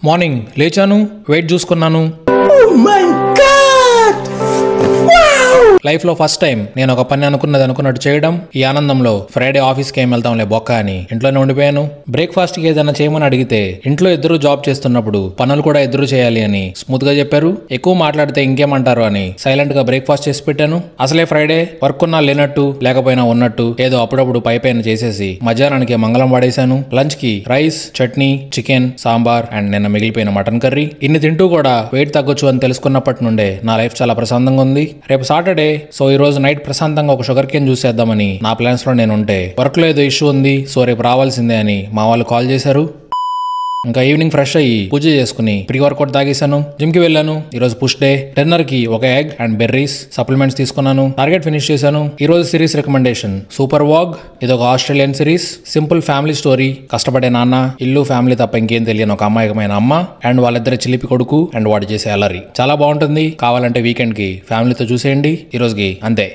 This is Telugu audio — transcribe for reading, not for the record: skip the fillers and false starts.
మార్నింగ్ లేచాను, వెయిట్ చూసుకున్నాను. లైఫ్ లో ఫస్ట్ టైం నేను ఒక పని అనుకున్నట్టు చేయడం. ఈ ఆనందంలో ఫ్రైడే ఆఫీస్కి ఏం వెళ్తాంలే బొక్క అని ఇంట్లోనే ఉండిపోయాను. బ్రేక్ఫాస్ట్ కి ఏదైనా చేయమని అడిగితే ఇంట్లో ఇద్దరు జాబ్ చేస్తున్నప్పుడు పనులు కూడా ఇద్దరు చేయాలి అని స్మూత్ గా చెప్పారు. ఎక్కువ మాట్లాడితే ఇంకేమంటారు అని సైలెంట్ గా బ్రేక్ఫాస్ట్ చేసి పెట్టాను. అసలే ఫ్రైడే, వర్క్ ఉన్నా లేనట్టు లేకపోయినా ఉన్నట్టు ఏదో అప్పుడప్పుడు పైపైన చేసేసి మధ్యాహ్నానికి మంగళం వాడేశాను. లంచ్ కి rice, chutney, chicken, sambar and నిన్న మిగిలిపోయిన మటన్ కర్రీ. ఇన్ని తింటూ కూడా వెయిట్ తగ్గొచ్చు అని తెలుసుకున్నప్పటి నుండే నా లైఫ్ చాలా ప్రశాంతంగా ఉంది. రేపు సాటర్డే, సో ఈ రోజు నైట్ ప్రశాంతంగా ఒక షుగర్ కేన్ చూసేద్దామని నా ప్లాన్స్ లో నేను ఉంటే వర్క్ లో ఏదో ఇష్యూ ఉంది, సో రేపు రావాల్సిందే అని మా వాళ్ళు కాల్ చేశారు. ఇంకా ఈవినింగ్ ఫ్రెష్ అయ్యి పూజ చేసుకుని ప్రీ వర్కౌట్ తాగేశాను. జిమ్ కి వెళ్ళాను. ఈ రోజు పుష్ డే. డిన్నర్ కి ఒక ఎగ్ అండ్ బెర్రీస్ సప్లిమెంట్స్ తీసుకున్నాను. టార్గెట్ ఫినిష్ చేశాను. ఈ రోజు సిరీస్ రికమెండేషన్ సూపర్ వాగ్. ఇది ఒక Australian series. Simple family story. కష్టపడే నాన్న, ఇల్లు, ఫ్యామిలీ తప్ప ఇంకేం తెలియని ఒక అమాయకమైన అమ్మ అండ్ వాళ్ళిద్దరి చిలిపి కొడుకు అండ్ వాడు చేసే అలరి చాలా బాగుంటుంది. కావాలంటే వీకెండ్ కి ఫ్యామిలీతో చూసేయండి. ఈ రోజుకి అంతే.